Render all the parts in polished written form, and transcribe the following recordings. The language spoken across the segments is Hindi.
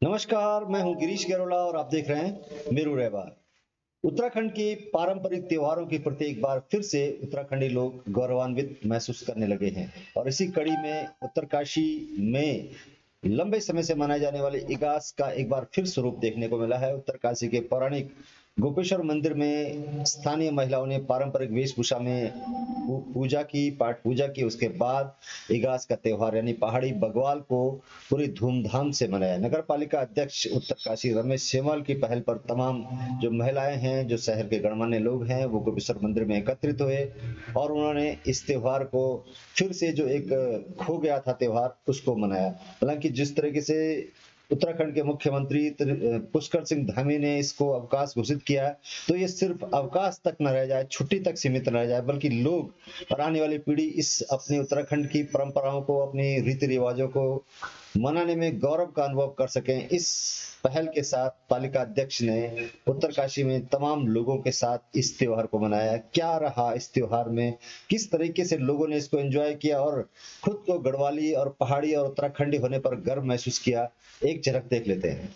नमस्कार, मैं हूं गिरीश गरोला और आप देख रहे हैं मेरू रहबर। उत्तराखंड के पारंपरिक त्योहारों के प्रति एक बार फिर से उत्तराखंडी लोग गौरवान्वित महसूस करने लगे हैं और इसी कड़ी में उत्तरकाशी में लंबे समय से मनाए जाने वाले इगास का एक बार फिर स्वरूप देखने को मिला है। उत्तरकाशी के पौराणिक गोपेश्वर मंदिर में स्थानीय महिलाओं ने पारंपरिक वेशभूषा में पूजा की, पाठ पूजा की। उसके बाद इगास का त्योहार यानी पहाड़ी बग्वाल को पूरी धूमधाम से मनाया। नगर पालिका अध्यक्ष उत्तरकाशी रमेश सेमवाल की पहल पर तमाम जो महिलाएं हैं, जो शहर के गणमान्य लोग हैं, वो गोपेश्वर मंदिर में एकत्रित हुए और उन्होंने इस त्योहार को फिर से जो एक खो गया था त्योहार, उसको मनाया। हालांकि जिस तरीके से उत्तराखंड के मुख्यमंत्री पुष्कर सिंह धामी ने इसको अवकाश घोषित किया, तो ये सिर्फ अवकाश तक न रह जाए, छुट्टी तक सीमित न रह जाए, बल्कि लोग और आने वाली पीढ़ी इस अपने उत्तराखंड की परंपराओं को, अपनी रीति रिवाजों को मनाने में गौरव का अनुभव कर सकें। इस पहल के साथ पालिका अध्यक्ष ने उत्तरकाशी में तमाम लोगों के साथ इस त्योहार को मनाया। क्या रहा इस त्योहार में, किस तरीके से लोगों ने इसको एंजॉय किया और खुद को गढ़वाली और पहाड़ी और उत्तराखंडी होने पर गर्व महसूस किया, एक झलक देख लेते हैं।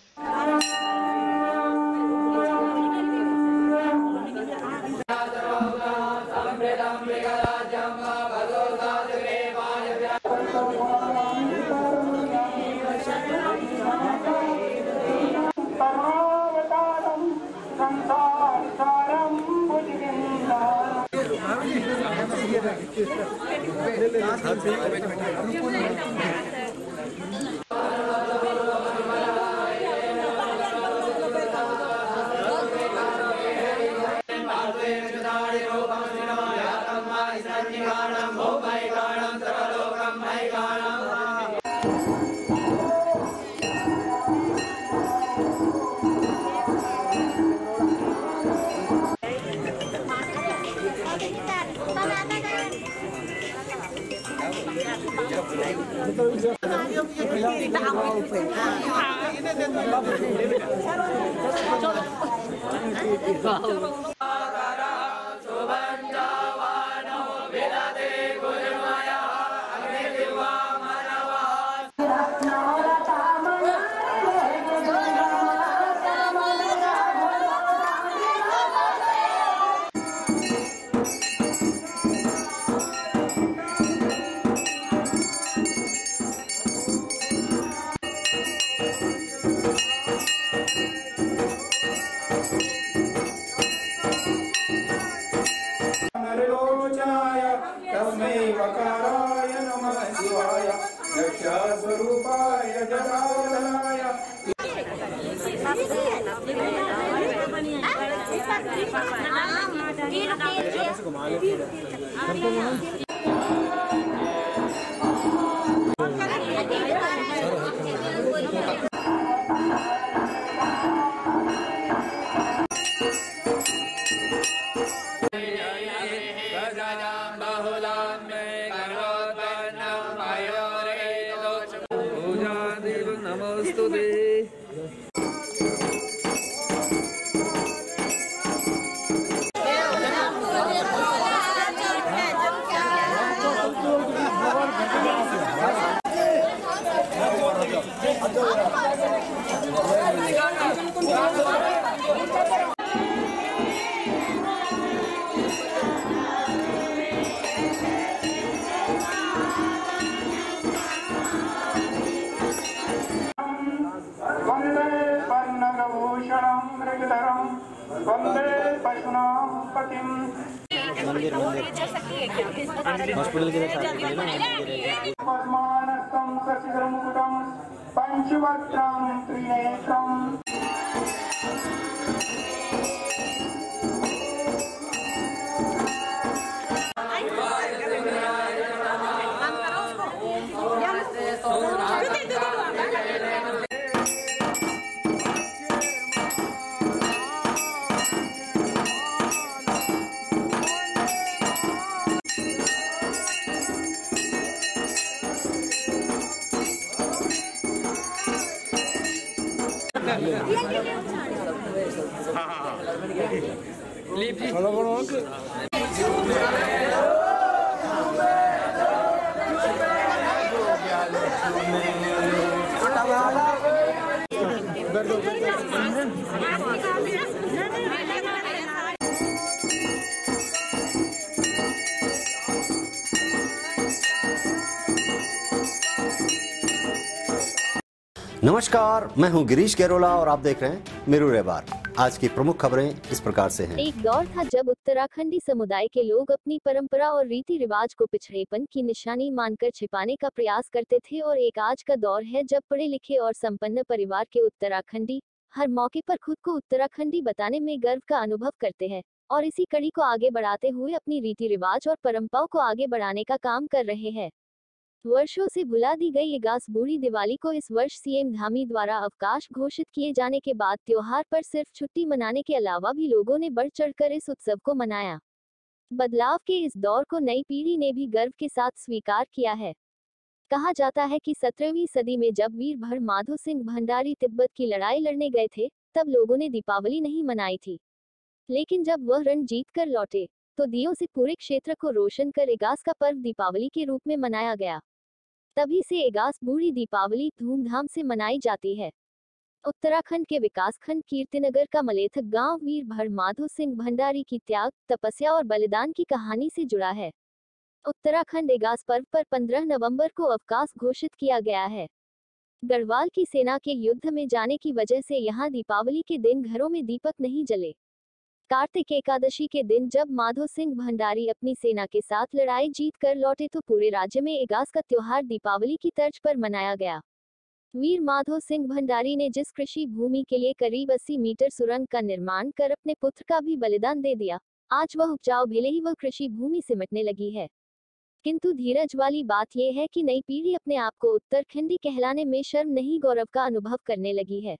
हॉस्पिटल के नमस्कार, मैं हूं गिरीश गैरोला और आप देख रहे हैं मेरू रहबार। आज की प्रमुख खबरें इस प्रकार से हैं। एक दौर था जब उत्तराखंडी समुदाय के लोग अपनी परंपरा और रीति रिवाज को पिछड़ेपन की निशानी मानकर छिपाने का प्रयास करते थे, और एक आज का दौर है जब पढ़े लिखे और संपन्न परिवार के उत्तराखंडी हर मौके पर खुद को उत्तराखंडी बताने में गर्व का अनुभव करते हैं और इसी कड़ी को आगे बढ़ाते हुए अपनी रीति रिवाज और परंपराओं को आगे बढ़ाने का काम कर रहे हैं। वर्षों से भुला दी गई इगास बूढ़ी दिवाली को इस वर्ष सीएम धामी द्वारा अवकाश घोषित किए जाने के बाद त्योहार पर सिर्फ छुट्टी मनाने के अलावा भी लोगों ने बढ़ चढ़कर इस उत्सव को मनाया। बदलाव के इस दौर को नई पीढ़ी ने भी गर्व के साथ स्वीकार किया है। कहा जाता है कि 17वीं सदी में जब वीर भर माधो सिंह भंडारी तिब्बत की लड़ाई लड़ने गए थे, तब लोगों ने दीपावली नहीं मनाई थी, लेकिन जब वह रण जीत कर लौटे तो दियों से पूरे क्षेत्र को रोशन कर इगास का पर्व दीपावली के रूप में मनाया गया। तभी से इगास बूढ़ी दीपावली धूमधाम से मनाई जाती है। उत्तराखंड के विकासखंड कीर्तिनगर का मलेथक गांव वीर भर माधो सिंह भंडारी की त्याग, तपस्या और बलिदान की कहानी से जुड़ा है। उत्तराखंड इगास पर्व पर 15 नवंबर को अवकाश घोषित किया गया है। गढ़वाल की सेना के युद्ध में जाने की वजह से यहां दीपावली के दिन घरों में दीपक नहीं जले। कार्तिक एकादशी के दिन जब माधो सिंह भंडारी अपनी सेना के साथ लड़ाई जीत कर लौटे तो पूरे राज्य में इगास का त्योहार दीपावली की तर्ज पर मनाया गया। वीर माधो सिंह भंडारी ने जिस कृषि भूमि के लिए करीब 80 मीटर सुरंग का निर्माण कर अपने पुत्र का भी बलिदान दे दिया, आज वह उपजाऊ भले ही वह कृषि भूमि सिमटने लगी है। किंतु धीरज वाली बात यह है कि नई पीढ़ी अपने आप को उत्तराखंडी कहलाने में शर्म नहीं, गौरव का अनुभव करने लगी है।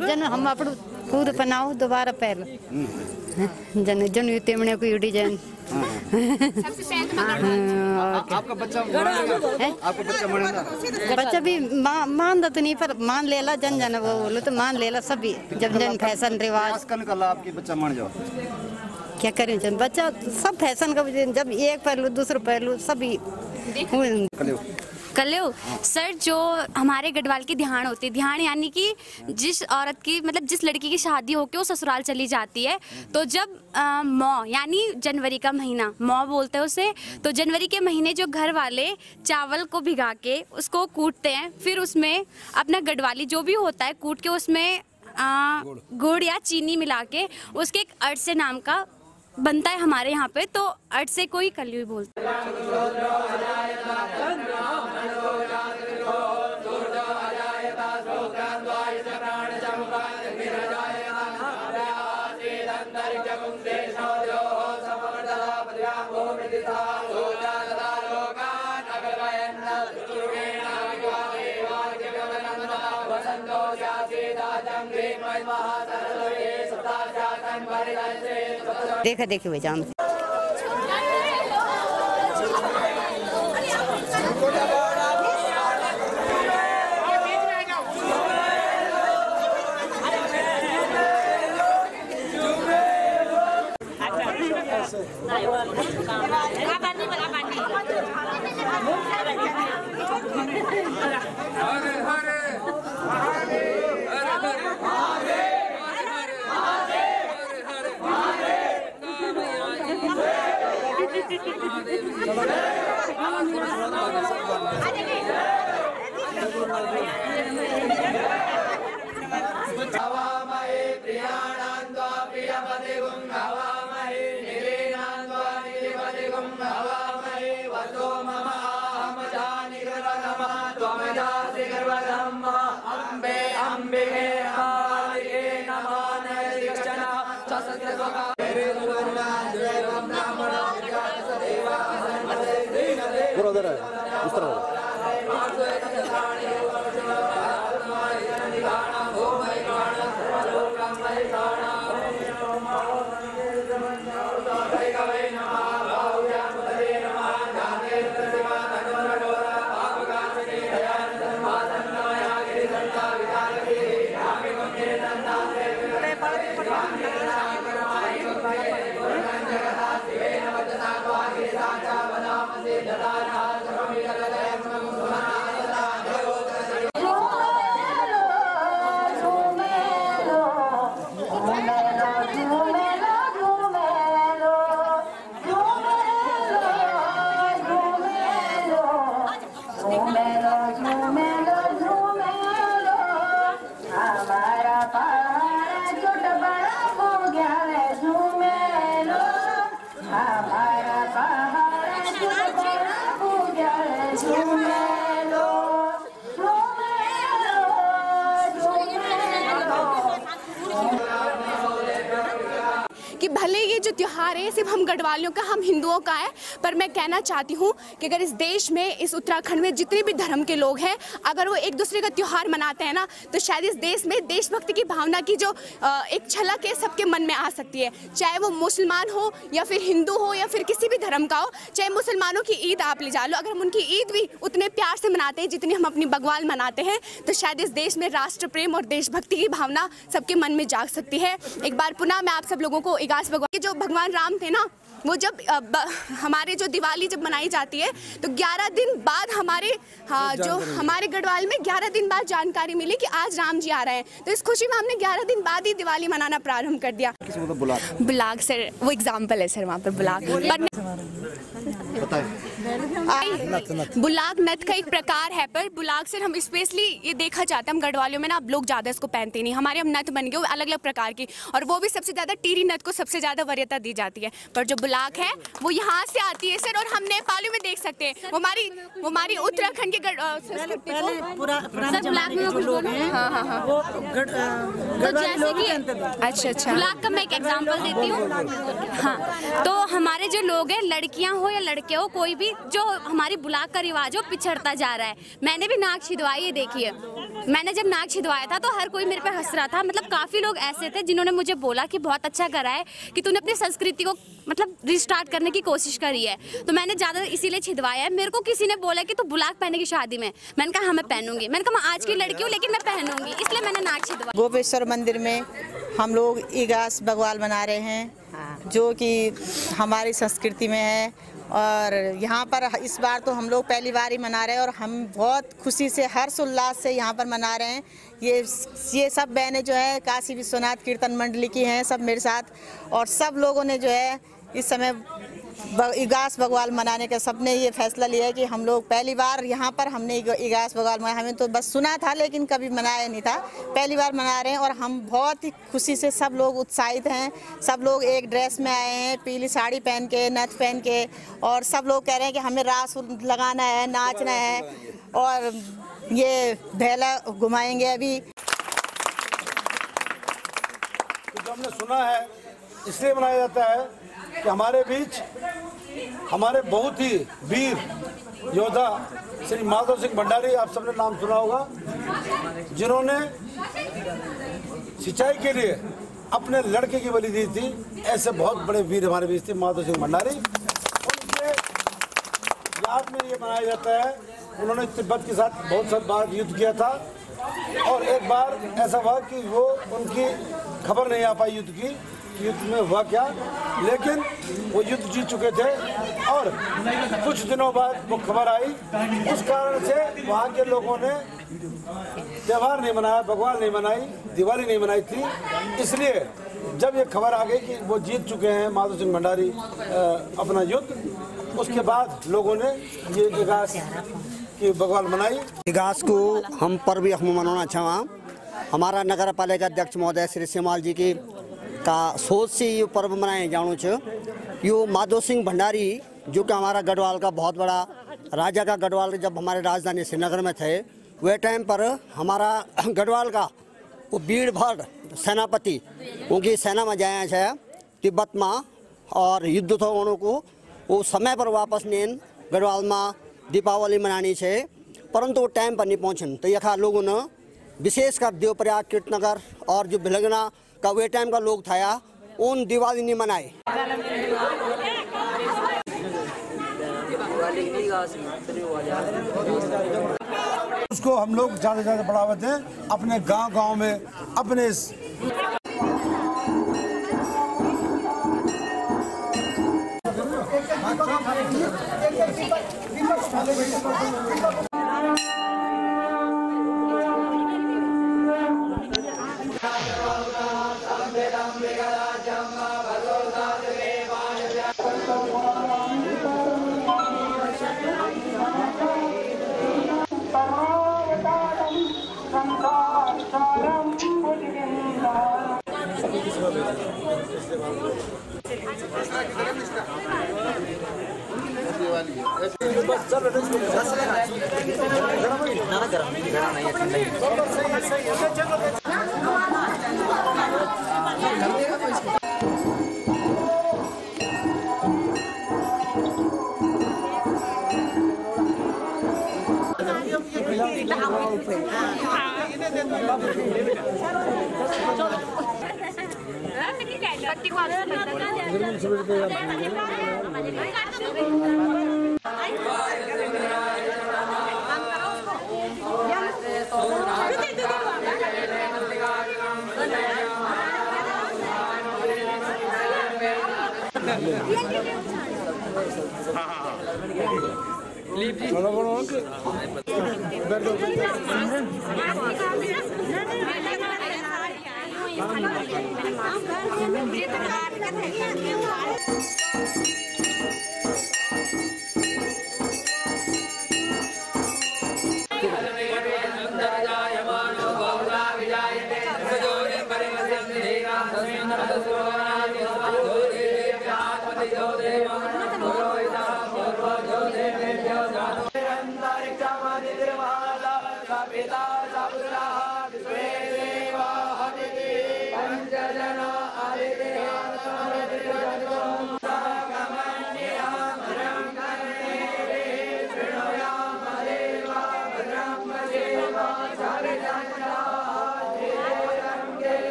जन हम अपने खुद बनाओ दोबारा पहले जन जन युतेमने को डिजाइन। आपका बच्चा आपका बच्चा मानेगा? बच्चा भी मान तो नहीं, पर मान लेला जन जन वो बोलो तो मान लेला सभी। जब जन फैशन रिवाज आपके बच्चा मान जाओ क्या करें जन बच्चा सब फैशन का, जब एक पहलू दूसरा पहलू सभी कल्यो सर। जो हमारे गढ़वाल की ध्यान होती है, ध्यान यानी कि जिस औरत की मतलब जिस लड़की की शादी होके वो ससुराल चली जाती है, तो जब मौ यानी जनवरी का महीना मौ बोलते हैं उसे, तो जनवरी के महीने जो घर वाले चावल को भिगा के उसको कूटते हैं, फिर उसमें अपना गढ़वाली जो भी होता है कूट के उसमें गुड़ या चीनी मिला के उसके एक अरसे नाम का बनता है हमारे यहाँ पे, तो अरसे को ही कल्यू बोलते हैं। देखा देखी हुए जान कि भले ये जो त्यौहार है सिर्फ हम गढ़वालियों का, हम हिंदुओं का है, पर मैं कहना चाहती हूँ कि अगर इस देश में, इस उत्तराखंड में जितने भी धर्म के लोग हैं, अगर वो एक दूसरे का त्यौहार मनाते हैं ना, तो शायद इस देश में देशभक्ति की भावना की जो एक झलक है सबके मन में आ सकती है। चाहे वो मुसलमान हो या फिर हिंदू हो या फिर किसी भी धर्म का हो। चाहे मुसलमानों की ईद आप ले जा लो, अगर हम उनकी ईद भी उतने प्यार से मनाते हैं जितनी हम अपनी बग्वाल मनाते हैं, तो शायद इस देश में राष्ट्र प्रेम और देशभक्ति की भावना सबके मन में जाग सकती है। एक बार पुनः मैं आप सब लोगों को इगास भगवान के जो भगवान राम थे ना, वो जब हमारे जो दिवाली जब मनाई जाती है तो 11 दिन बाद हमारे गढ़वाल में 11 दिन बाद जानकारी मिली कि आज राम जी आ रहे हैं। तो इस खुशी में हमने 11 दिन बाद ही दिवाली मनाना प्रारंभ कर दिया। बुलाग सर वो एग्जाम्पल है सर, वहाँ पर बुलाग बुलाग नथ का एक प्रकार है। पर बुलाग सर हम स्पेशली ये देखा जाता है, हम गढ़वालियों में ना अब लोग ज़्यादा इसको पहनते नहीं, हमारे हम नथ बन गए अलग अलग प्रकार की, और वो भी सबसे ज़्यादा टीरी नथ को सबसे ज़्यादा वरीयता दी जाती है। पर जो बुलाग है वो यहाँ से आती है सर, और हम नेपाली में देख सकते हैं वो हमारी उत्तराखंड के अच्छा बुलाग का मैं एक एग्जाम्पल देती हूँ। हाँ, तो हमारे जो लोग हैं, लड़कियाँ हो या लड़के हो, कोई भी जो हमारी बुलाग का रिवाज हो पिछड़ता जा रहा है। मैंने भी नाक छिदवाई है, देखिए मैंने जब नाक छिदवाया था तो हर कोई मेरे पे हंस रहा था। मतलब काफ़ी लोग ऐसे थे जिन्होंने मुझे बोला कि बहुत अच्छा करा है कि तूने अपनी संस्कृति को मतलब रिस्टार्ट करने की कोशिश करी है। तो मैंने ज़्यादा इसीलिए छिदवाया है। मेरे को किसी ने बोला कि तू बुलाग पहनेगी शादी में, मैंने कहा हाँ मैं पहनूंगी। मैंने कहा मैं आज की लड़की हूँ लेकिन मैं पहनूंगी, इसलिए मैंने नाक छिदवाया। गोपेश्वर मंदिर में हम लोग इगास बग्वाल मना रहे हैं, जो कि हमारी संस्कृति में है, और यहाँ पर इस बार तो हम लोग पहली बार ही मना रहे हैं और हम बहुत खुशी से हर्ष उल्लास से यहाँ पर मना रहे हैं। ये सब बहनें जो है काशी विश्वनाथ कीर्तन मंडली की हैं, सब मेरे साथ, और सब लोगों ने जो है इस समय इगास बग्वाल मनाने का सबने ये फैसला लिया है कि हम लोग पहली बार यहाँ पर हमने इगास बग्वाल मनाया। हमें तो बस सुना था लेकिन कभी मनाया नहीं था, पहली बार मना रहे हैं और हम बहुत ही खुशी से सब लोग उत्साहित हैं। सब लोग एक ड्रेस में आए हैं, पीली साड़ी पहन के, नथ पहन के, और सब लोग कह रहे हैं कि हमें रास लगाना है, नाचना है, और ये भेला घुमाएंगे। अभी तो हमने सुना है इसलिए मनाया जाता है कि हमारे बीच हमारे बहुत ही वीर योद्धा श्री माधव सिंह भंडारी, आप सबने नाम सुना होगा, जिन्होंने सिंचाई के लिए अपने लड़के की बलि दी थी। ऐसे बहुत बड़े वीर हमारे बीच थे माधव सिंह भंडारी, उनके याद में ये मनाया जाता है। उन्होंने तिब्बत के साथ बहुत सारी बार युद्ध किया था, और एक बार ऐसा हुआ कि वो उनकी खबर नहीं आ पाई युद्ध की, युद्ध में हुआ क्या, लेकिन वो युद्ध जीत चुके थे। और कुछ दिनों बाद वो खबर आई, उस कारण से वहाँ के लोगों ने त्यौहार नहीं मनाया, बग्वाल नहीं मनाई, दिवाली नहीं मनाई थी। इसलिए जब ये खबर आ गई कि वो जीत चुके हैं माधव सिंह भंडारी अपना युद्ध, उसके बाद लोगों ने ये इगास की बग्वाल मनाई। इगास को हम पर्व हम मनाना चाहवा, हमारा नगर पालिका अध्यक्ष महोदय श्री सिमाल जी की का सोच से ये पर्व मनाए जानो छ। यो माधव सिंह भंडारी जो कि हमारा गढ़वाल का बहुत बड़ा राजा का, गढ़वाल जब हमारे राजधानी श्रीनगर में थे वह टाइम पर हमारा गढ़वाल का वो वीर भर सेनापति उनकी सेना में जाया है तिब्बत में, और युद्ध थो को वो समय पर वापस ने गढ़वाल में दीपावली मनानी है। परंतु वो टाइम पर नहीं पहुँचन। तो यखा लोगों ने विशेषकर देवप्रयाग, कीर्तनगर और जो भिलगना का वे टाइम का लोग था उन दिवाली नहीं मनाए। उसको हम लोग ज़्यादा से ज़्यादा बढ़ावा दें अपने गांव में, अपने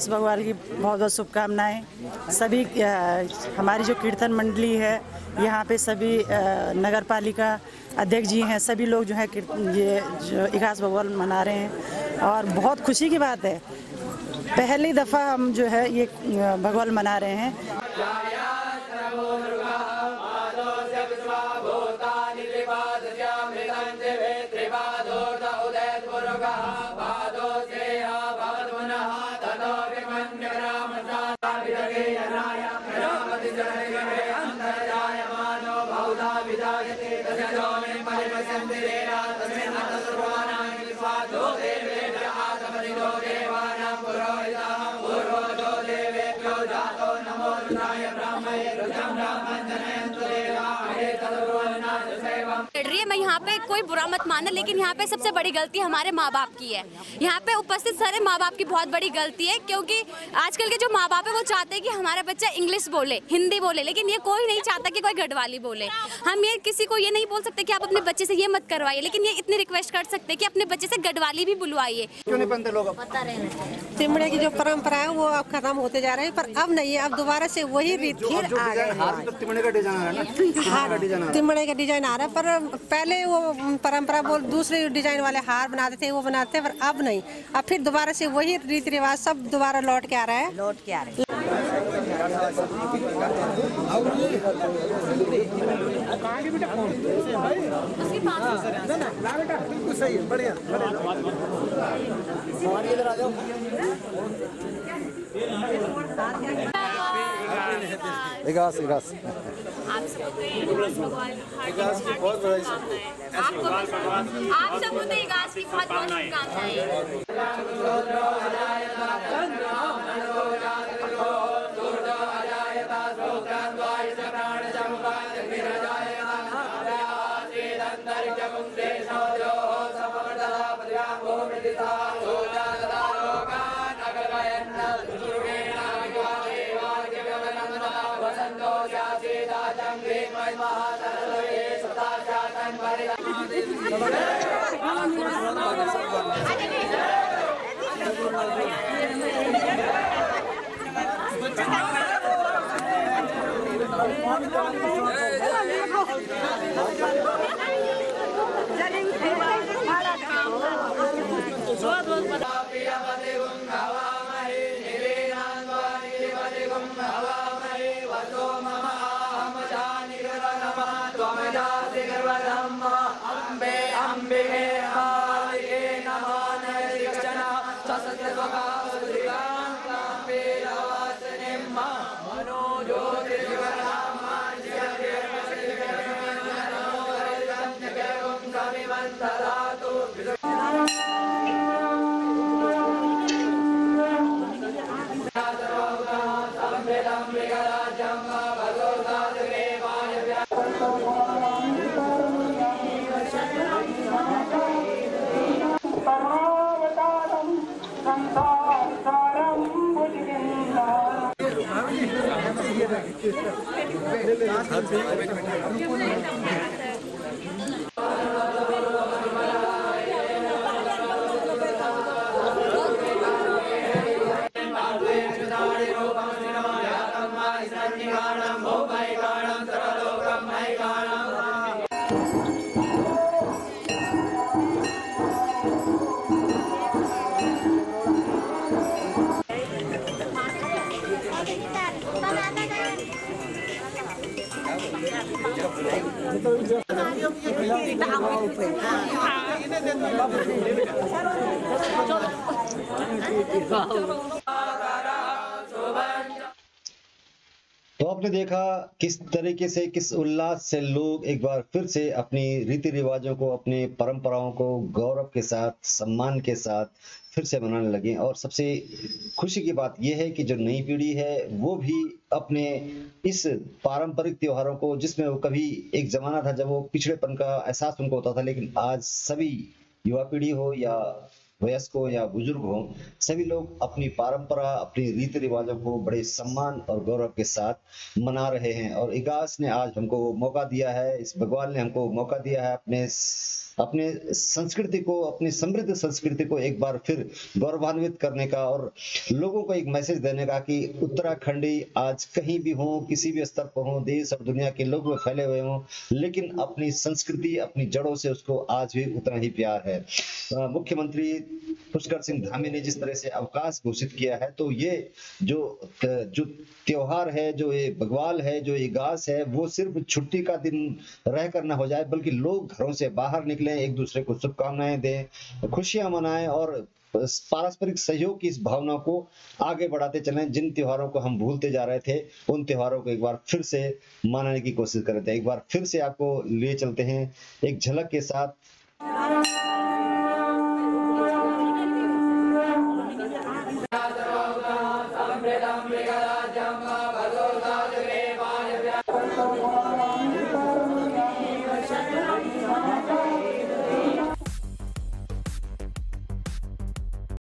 भगवान की बहुत बहुत शुभकामनाएं। सभी हमारी जो कीर्तन मंडली है यहाँ पे सभी नगर पालिका अध्यक्ष जी हैं, सभी लोग जो है ये जो इगास भगवान मना रहे हैं और बहुत खुशी की बात है। पहली दफ़ा हम जो है ये भगवान मना रहे हैं। मैं यहाँ पे कोई बुरा मत मानना, लेकिन यहाँ पे सबसे बड़ी गलती हमारे माँ बाप की है। यहाँ पे उपस्थित सारे माँ बाप की बहुत बड़ी गलती है, क्योंकि आजकल के जो माँ बाप है वो चाहते हैं कि हमारा बच्चा इंग्लिश बोले, हिंदी बोले, लेकिन ये कोई नहीं चाहता कि कोई गढ़वाली बोले। हम ये किसी को ये नहीं बोल सकते कि आप अपने बच्चे से ये मत करवाइए, लेकिन ये इतनी रिक्वेस्ट कर सकते हैं कि अपने बच्चे से गढ़वाली भी बुलवाइए। क्यों नहीं बनते लोग? तिमड़े की जो परंपरा है वो अब खत्म होते जा रहे हैं, पर अब नहीं है, अब दोबारा से वही रीत फिर आ गए। तिमड़े का डिजाइन आ रहा है ना, तिमड़े का डिजाइन आ रहा है, पर पहले वो परंपरा बोल दूसरे डिजाइन वाले हार बनाते थे, वो बनाते थे, पर अब नहीं। अब फिर दोबारा से वही रीति रिवाज सब दोबारा लौट के आ रहा है। बढ़िया इगास इगास आप सबको इगास की बहुत बड़ी शुभकामनाएं। आप सबको तो इगास की बहुत बहुत शुभकामनाएं। तो आपने देखा किस तरीके से, किस उल्लास से लोग एक बार फिर से अपनी रीति रिवाजों को, अपने परंपराओं को गौरव के साथ, सम्मान के साथ फिर से मनाने लगे। और सबसे खुशी की बात यह है कि जो नई पीढ़ी है वो भी अपने इस पारंपरिक त्योहारों को, जिसमें वो कभी एक जमाना था जब वो पिछड़ेपन का एहसास उनको होता था, लेकिन आज सभी युवा पीढ़ी हो या वयस्क हो या बुजुर्ग हो, सभी लोग अपनी परंपरा, अपनी रीति रिवाजों को बड़े सम्मान और गौरव के साथ मना रहे हैं। और इगास ने आज हमको मौका दिया है, इस भगवान ने हमको मौका दिया है अपने संस्कृति को, अपनी समृद्ध संस्कृति को एक बार फिर गौरवान्वित करने का और लोगों को एक मैसेज देने का कि उत्तराखंडी आज कहीं भी हो, किसी भी स्तर पर हो, देश और दुनिया के लोग में फैले हुए हों, लेकिन अपनी संस्कृति, अपनी जड़ों से उसको आज भी उतना ही प्यार है। मुख्यमंत्री पुष्कर सिंह धामी ने जिस तरह से अवकाश घोषित किया है, तो ये जो त्योहार है, जो ये बग्वाल है, जो इगास है, वो सिर्फ छुट्टी का दिन रहकर न हो जाए, बल्कि लोग घरों से बाहर निकले, एक दूसरे को शुभकामनाएं दें, खुशियां मनाएं और पारस्परिक सहयोग की इस भावना को आगे बढ़ाते चलें। जिन त्योहारों को हम भूलते जा रहे थे, उन त्योहारों को एक बार फिर से मनाने की कोशिश करते हैं। एक बार फिर से आपको लिए चलते हैं एक झलक के साथ। Samvedam Vigara